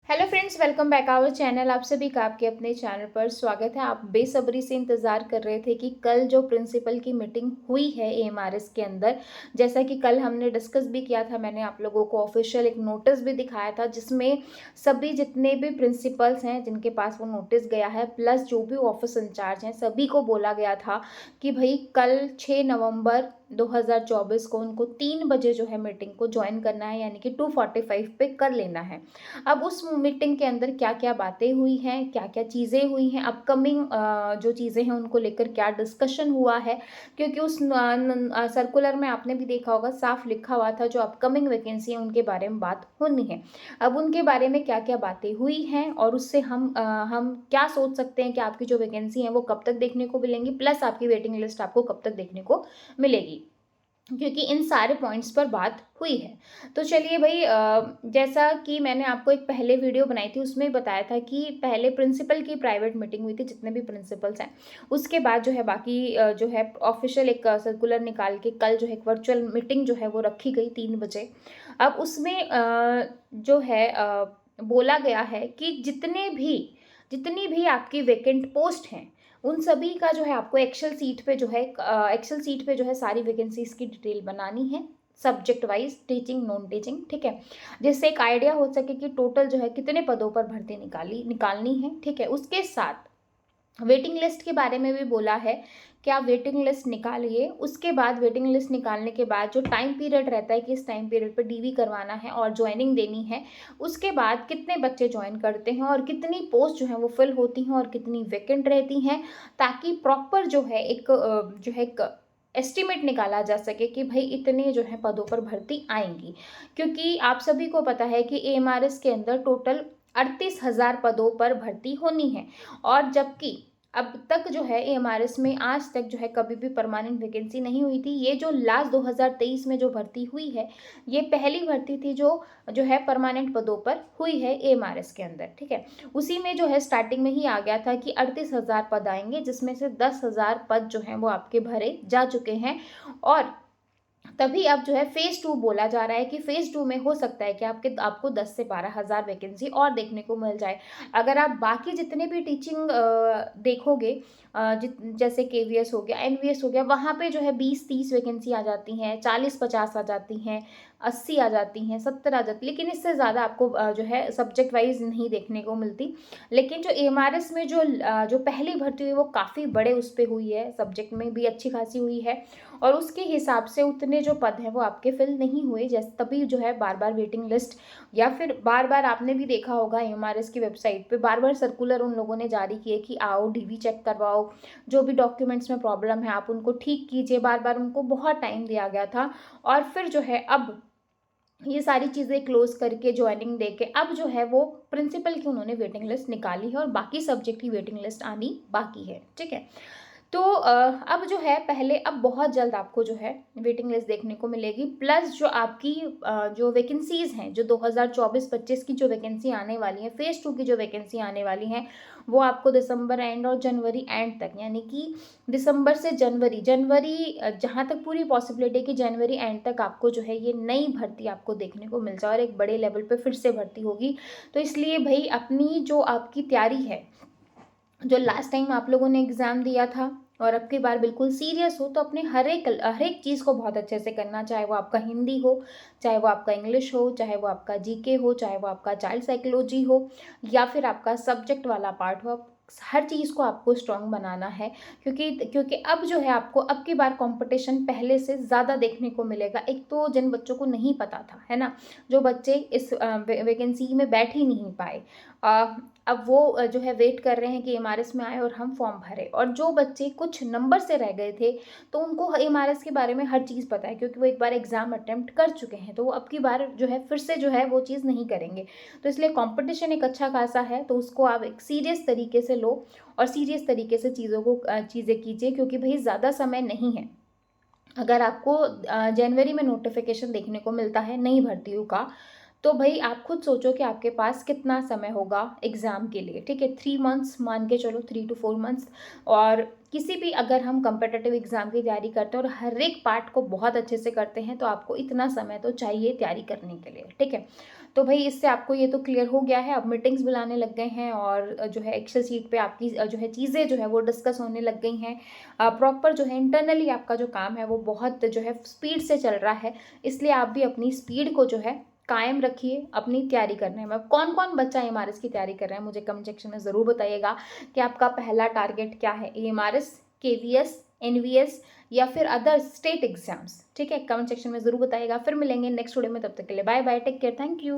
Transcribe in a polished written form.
Hello friends, welcome back our channel. आप सभी का आपके अपने चैनल पर स्वागत है। आप बेसब्री से इंतज़ार कर रहे थे कि कल जो प्रिंसिपल की मीटिंग हुई है एएमआरएस के अंदर, जैसा कि कल हमने डिस्कस भी किया था, मैंने आप लोगों को ऑफिशियल एक नोटिस भी दिखाया था जिसमें सभी जितने भी प्रिंसिपल्स हैं जिनके पास वो नोटिस गया है, प्लस जो भी ऑफिस इंचार्ज हैं, सभी को बोला गया था कि भाई कल 6 नवंबर 2024 को उनको 3 बजे जो है मीटिंग को ज्वाइन करना है, यानी कि 2:45 पे कर लेना है। अब उस मीटिंग के अंदर क्या-क्या बातें हुई हैं, क्या-क्या चीज़ें हुई हैं, अपकमिंग जो चीज़ें हैं उनको लेकर क्या डिस्कशन हुआ है, क्योंकि उस सर्कुलर में आपने भी देखा होगा साफ लिखा हुआ था जो अपकमिंग वैकेंसी है उनके बारे में बात होनी है। अब उनके बारे में क्या-क्या बातें हुई हैं और उससे हम क्या सोच सकते हैं कि आपकी जो वैकेंसी है वो कब तक देखने को मिलेंगी, प्लस आपकी वेटिंग लिस्ट आपको कब तक देखने को मिलेगी। क्योंकि इन सारे पॉइंट्स पर बात हुई है। तो चलिए भई, जैसा कि मैंने आपको एक पहले वीडियो बनाई थी उसमें बताया था कि पहले प्रिंसिपल की प्राइवेट मीटिंग हुई थी जितने भी प्रिंसिपल्स हैं। उसके बाद जो है बाकी जो है ऑफ़िशियल एक सर्कुलर निकाल के कल जो है एक वर्चुअल मीटिंग जो है वो रखी गई 3 बजे। अब उसमें जो है बोला गया है कि जितनी भी आपकी वैकेंट पोस्ट हैं, उन सभी का जो है आपको एक्सेल सीट पे जो है सारी वैकेंसीज़ की डिटेल बनानी है, subject wise, teaching, non teaching, ठीक है? जिससे एक आइडिया हो सके कि टोटल जो है कितने पदों पर भर्ती निकालनी है, ठीक है? उसके साथ वेटिंग लिस्ट के बारे में भी बोला है कि आप वेटिंग लिस्ट निकालिए। उसके बाद वेटिंग लिस्ट निकालने के बाद जो टाइम पीरियड रहता है कि इस टाइम पीरियड पे डीवी करवाना है और जॉइनिंग देनी है। उसके बाद कितने बच्चे जॉइन करते हैं और कितनी पोस्ट जो हैं वो फिल होती हैं और कितनी वैकेंट रहती हैं, ताकि प्रॉपर जो है एक एस्टिमेट निकाला जा सके कि भई इतने जो है पदों पर भर्ती आएँगी। क्योंकि आप सभी को पता है कि एएमआरएस के अंदर टोटल 38,000 पदों पर भर्ती होनी है। और जबकि अब तक जो है एएमआरएस में आज तक जो है कभी भी परमानेंट वैकेंसी नहीं हुई थी। ये जो लास्ट 2023 में जो भर्ती हुई है, ये पहली भर्ती थी जो है परमानेंट पदों पर हुई है एएमआरएस के अंदर, ठीक है? उसी में जो है स्टार्टिंग में ही आ गया था कि 38,000 पद आएँगे, जिसमें से 10,000 पद जो हैं वो आपके भरे जा चुके हैं। और तभी अब जो है फ़ेज़ 2 बोला जा रहा है कि फ़ेज़ 2 में हो सकता है कि आपको 10 से 12,000 वैकेंसी और देखने को मिल जाए। अगर आप बाकी जितने भी टीचिंग देखोगे, जैसे केवीएस हो गया, एनवीएस हो गया, वहाँ पे जो है 20-30 वैकेंसी आ जाती हैं, 40-50 आ जाती हैं, 80 आ जाती हैं, 70 आ जाती हैं, लेकिन इससे ज़्यादा आपको जो है सब्जेक्ट वाइज़ नहीं देखने को मिलती। लेकिन जो एएमआरएस में जो पहली भर्ती हुई वो काफ़ी बड़े उस पे हुई है, सब्जेक्ट में भी अच्छी खासी हुई है। और उसके हिसाब से उतने जो पद हैं वो आपके फिल नहीं हुए, जैसे तभी जो है बार-बार वेटिंग लिस्ट, या फिर बार-बार आपने भी देखा होगा एमआरएस की वेबसाइट पे बार-बार सर्कुलर उन लोगों ने जारी किए कि आओ डीवी चेक करवाओ, जो भी डॉक्यूमेंट्स में प्रॉब्लम है आप उनको ठीक कीजिए, बार-बार उनको बहुत टाइम दिया गया था। और फिर जो है अब ये सारी चीज़ें क्लोज़ करके जॉइनिंग देके अब जो है वो प्रिंसिपल की उन्होंने वेटिंग लिस्ट निकाली है और बाकी सब्जेक्ट की वेटिंग लिस्ट आनी बाकी है, ठीक है? तो अब जो है पहले अब बहुत जल्द आपको जो है वेटिंग लिस्ट देखने को मिलेगी, प्लस जो आपकी जो वैकेंसीज़ हैं, जो 2024-25 की जो वैकेंसी आने वाली है, फ़ेज़ 2 की जो वैकेंसी आने वाली हैं, वो आपको दिसंबर एंड और जनवरी एंड तक, यानी कि दिसंबर से जनवरी जहाँ तक पूरी पॉसिबिलिटी है कि जनवरी एंड तक आपको जो है ये नई भर्ती आपको देखने को मिल जाए और एक बड़े लेवल पे फिर से भर्ती होगी। तो इसलिए भई अपनी जो आपकी तैयारी है, जो लास्ट टाइम आप लोगों ने एग्ज़ाम दिया था और अब की बार बिल्कुल सीरियस हो, तो अपने हर एक चीज़ को बहुत अच्छे से करना, चाहे वो आपका हिंदी हो, चाहे वो आपका इंग्लिश हो, चाहे वो आपका जीके हो, चाहे वो आपका चाइल्ड साइकोलॉजी हो, या फिर आपका सब्जेक्ट वाला पार्ट हो। हर चीज़ को आपको स्ट्रॉन्ग बनाना है, क्योंकि अब जो है आपको अब की बार कंपटीशन पहले से ज़्यादा देखने को मिलेगा। एक तो जिन बच्चों को नहीं पता था, है ना? जो बच्चे इस वैकेंसी में बैठ ही नहीं पाए, अ, अब वो जो है वेट कर रहे हैं कि एमआरएस में आए और हम फॉर्म भरें। और जो बच्चे कुछ नंबर से रह गए थे, तो उनको एमआरएस के बारे में हर चीज़ पता है, क्योंकि वो एक बार एग्ज़ाम अटेम्प्ट कर चुके हैं, तो वो अब की बार जो है फिर से जो है वो चीज़ नहीं करेंगे। तो इसलिए कंपटीशन एक अच्छा खासा है, तो उसको आप एक सीरियस तरीके से लो और सीरियस तरीके से चीज़ें कीजिए, क्योंकि भई ज़्यादा समय नहीं है। अगर आपको जनवरी में नोटिफ़िकेशन देखने को मिलता है नई भर्तियों का, तो भई आप खुद सोचो कि आपके पास कितना समय होगा एग्ज़ाम के लिए, ठीक है? 3 मंथ्स मान के चलो, 3 टू 4 मंथ्स। और किसी भी अगर हम कॉम्पिटिटिव एग्ज़ाम की तैयारी करते हैं और हर एक पार्ट को बहुत अच्छे से करते हैं, तो आपको इतना समय तो चाहिए तैयारी करने के लिए, ठीक है? तो भई इससे आपको ये तो क्लियर हो गया है, अब मीटिंग्स बुलाने लग गए हैं और जो है एक्सेल शीट पे आपकी जो है चीज़ें जो है वो डिस्कस होने लग गई हैं। प्रॉपर जो है इंटरनली आपका जो काम है वो बहुत जो है स्पीड से चल रहा है, इसलिए आप भी अपनी स्पीड को जो है कायम रखिए अपनी तैयारी करने में। कौन-कौन बच्चा एमआरएस की तैयारी कर रहा है मुझे कमेंट सेक्शन में ज़रूर बताइएगा कि आपका पहला टारगेट क्या है? एमआरएस, केवीएस, एनवीएस या फिर अदर स्टेट एग्ज़ाम्स, ठीक है? कमेंट सेक्शन में ज़रूर बताइएगा। फिर मिलेंगे नेक्स्ट वीडियो में, तब तक के लिए bye bye, take care, thank you.